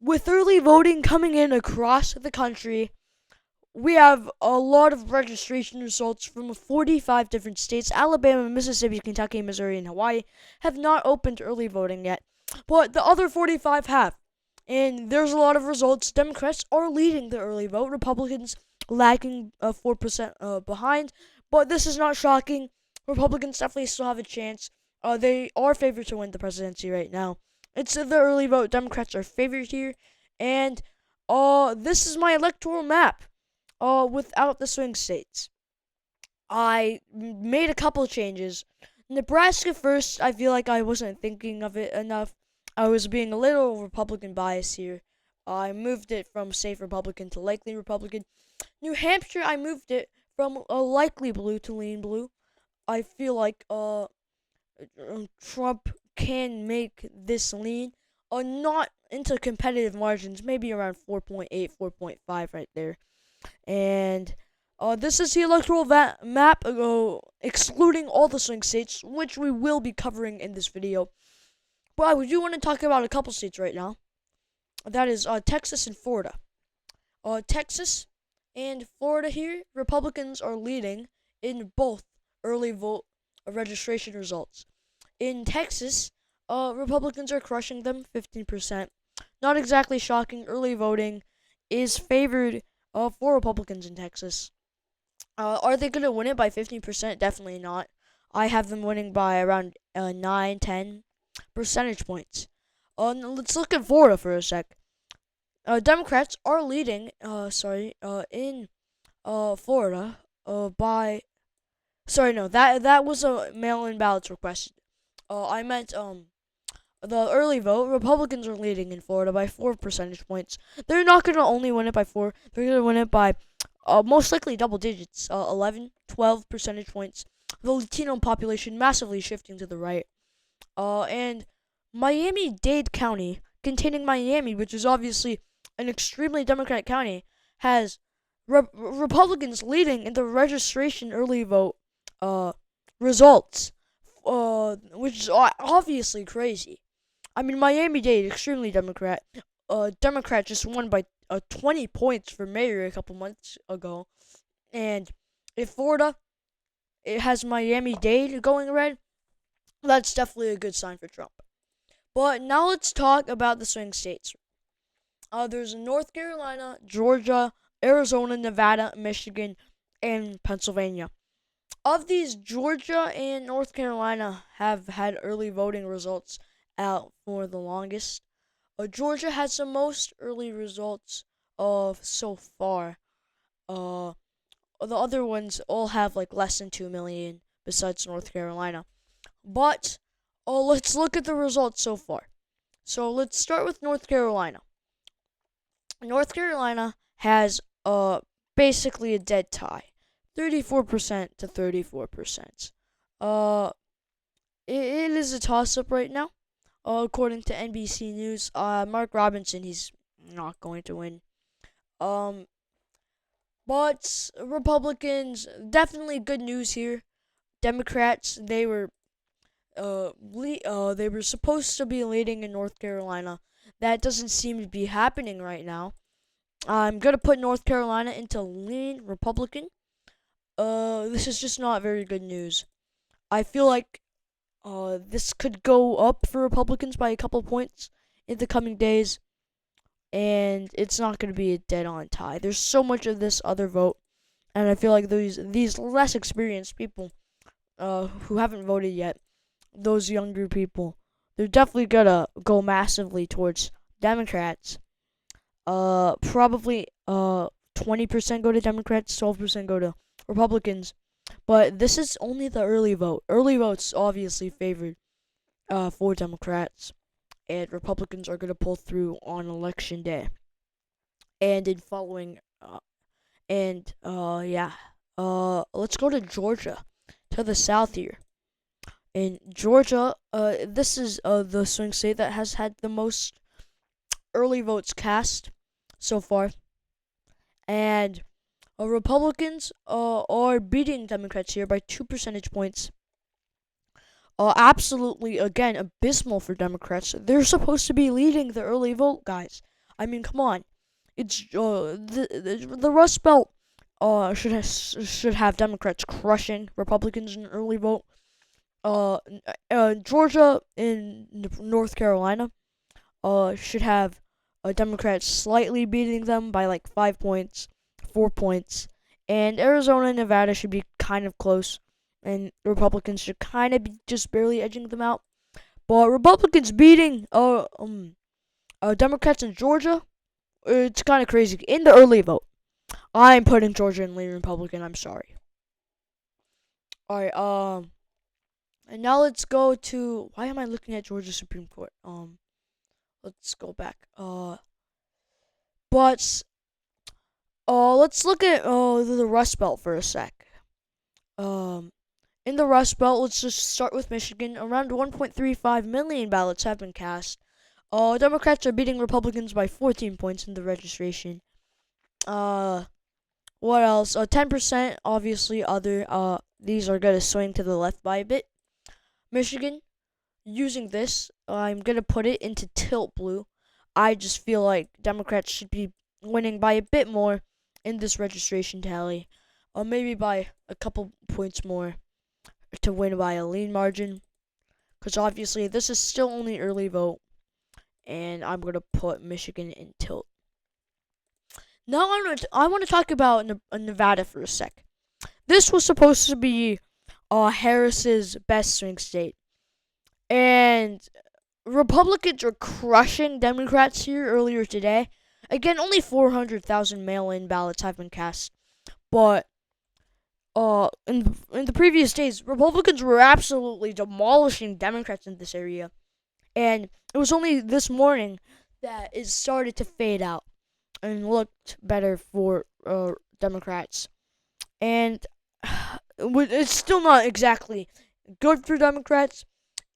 With early voting coming in across the country, we have a lot of registration results from 45 different states. Alabama, Mississippi, Kentucky, Missouri, and Hawaii have not opened early voting yet, but the other 45 have. And there's a lot of results. Democrats are leading the early vote. Republicans lagging 4% behind. But this is not shocking. Republicans definitely still have a chance. They are favored to win the presidency right now. It's the early vote. Democrats are favored here. And this is my electoral map without the swing states. I made a couple of changes. Nebraska first, I feel like I wasn't thinking of it enough. I was being a little Republican biased here. I moved it from safe Republican to likely Republican. New Hampshire, I moved it from a likely blue to lean blue. I feel like Trump can make this lean, not into competitive margins, maybe around 4.8, 4.5 right there. And this is the electoral map, excluding all the swing states, which we will be covering in this video. But I do want to talk about a couple states right now. That is Texas and Florida. Texas and Florida here, Republicans are leading in both early vote registration results. In Texas, Republicans are crushing them, 15%. Not exactly shocking. Early voting is favored for Republicans in Texas. Are they going to win it by 15%? Definitely not. I have them winning by around 9, 10 percentage points. Let's look at Florida for a sec. Democrats are leading, in Florida by... Sorry, no, that was a mail-in ballots request. I meant the early vote. Republicans are leading in Florida by 4 percentage points. They're not going to only win it by 4. They're going to win it by most likely double digits, 11, 12 percentage points. The Latino population massively shifting to the right. And Miami-Dade County, containing Miami, which is obviously an extremely Democratic county, has Republicans leading in the registration early vote results, which is obviously crazy. I mean, Miami-Dade, extremely Democrat. Democrat just won by 20 points for mayor a couple months ago. And if Florida, it has Miami-Dade going red, that's definitely a good sign for Trump. But now let's talk about the swing states. There's North Carolina, Georgia, Arizona, Nevada, Michigan, and Pennsylvania. Of these, Georgia and North Carolina have had early voting results out for the longest. Georgia has the most early results of so far. The other ones all have like less than 2 million besides North Carolina. But let's look at the results so far. So let's start with North Carolina. North Carolina has basically a dead tie, 34% to 34%. It is a toss-up right now. According to NBC News, Mark Robinson, he's not going to win. But Republicans, definitely good news here. Democrats, they were supposed to be leading in North Carolina. That doesn't seem to be happening right now. I'm gonna put North Carolina into lean Republican. This is just not very good news. I feel like this could go up for Republicans by a couple points in the coming days, and it's not going to be a dead-on tie. There's so much of this other vote, and I feel like these less experienced people who haven't voted yet, those younger people, they're definitely going to go massively towards Democrats. Probably 20% go to Democrats, 12% go to Republicans. But this is only the early vote. Early vote's obviously favored for Democrats, and Republicans are going to pull through on election day. And in following, let's go to Georgia, to the south here. In Georgia, this is the swing state that has had the most early votes cast so far. And Republicans are beating Democrats here by 2 percentage points. Absolutely, again, abysmal for Democrats. They're supposed to be leading the early vote, guys. I mean, come on. It's the Rust Belt should have Democrats crushing Republicans in an early vote. Georgia and North Carolina should have Democrats slightly beating them by like 5 points, 4 points, and Arizona and Nevada should be kind of close, and Republicans should kind of be just barely edging them out. But Republicans beating Democrats in Georgia, it's kind of crazy. In the early vote, I'm putting Georgia and leaning Republican. I'm sorry. All right. And now let's go to, why am I looking at Georgia Supreme Court? Let's go back. But let's look at the Rust Belt for a sec. In the Rust Belt, let's just start with Michigan. Around 1.35 million ballots have been cast. Democrats are beating Republicans by 14 points in the registration. What else? 10%, obviously, other. These are gonna swing to the left by a bit. Michigan, using this, I'm gonna put it into tilt blue. I just feel like Democrats should be winning by a bit more in this registration tally, or maybe by a couple points more to win by a lean margin. Because obviously this is still only early vote, and I'm gonna put Michigan in tilt. Now I want to talk about Nevada for a sec. This was supposed to be Harris's best swing state, and Republicans are crushing Democrats here earlier today. Again, only 400,000 mail-in ballots have been cast, but in the previous days, Republicans were absolutely demolishing Democrats in this area, and it was only this morning that it started to fade out and looked better for Democrats. And it's still not exactly good for Democrats.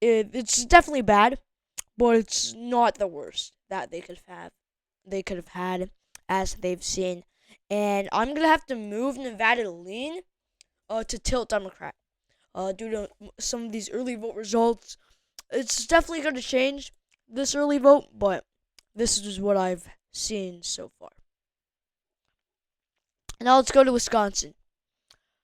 It's definitely bad, but it's not the worst that they could have. They could have had, as they've seen. And I'm gonna have to move Nevada to lean, to tilt Democrat, due to some of these early vote results. It's definitely gonna change this early vote, but this is what I've seen so far. Now let's go to Wisconsin.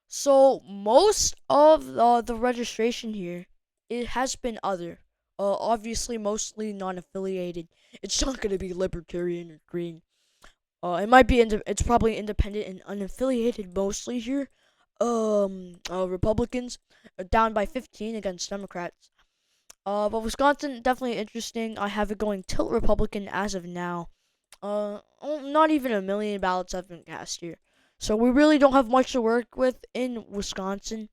So most of the registration here, it has been other. Obviously mostly non-affiliated. It's not gonna be Libertarian or Green. It might be it's probably independent and unaffiliated mostly here. Republicans are down by 15 against Democrats. But Wisconsin definitely interesting. I have it going tilt Republican as of now. Not even 1 million ballots have been cast here. So we really don't have much to work with in Wisconsin,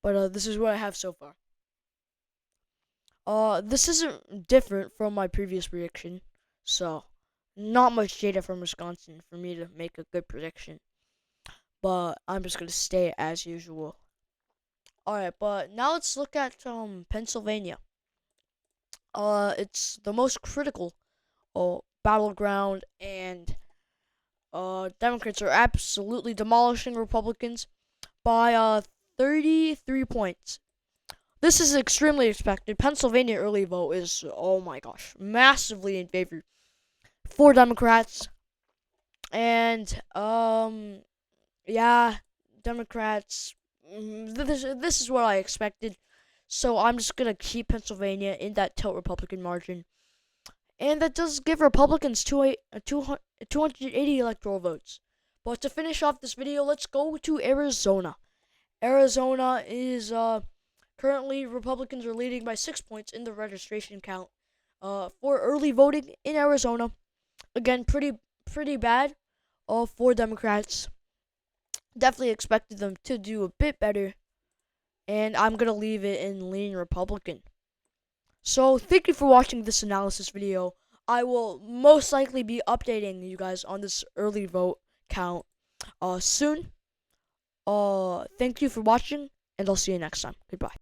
but this is what I have so far. This isn't different from my previous prediction, so not much data from Wisconsin for me to make a good prediction. But I'm just gonna stay as usual. Alright, but now let's look at Pennsylvania. It's the most critical battleground, and Democrats are absolutely demolishing Republicans by 33 points. This is extremely expected. Pennsylvania early vote is, oh my gosh, massively in favor for Democrats. And yeah, Democrats. This is what I expected. So I'm just gonna keep Pennsylvania in that tilt Republican margin. And that does give Republicans 280 electoral votes. But to finish off this video, let's go to Arizona. Arizona is currently Republicans are leading by 6 points in the registration count for early voting in Arizona. Again, pretty bad for Democrats. Definitely expected them to do a bit better. And I'm going to leave it in lean Republican. So, thank you for watching this analysis video. I will most likely be updating you guys on this early vote count soon. Thank you for watching, and I'll see you next time. Goodbye.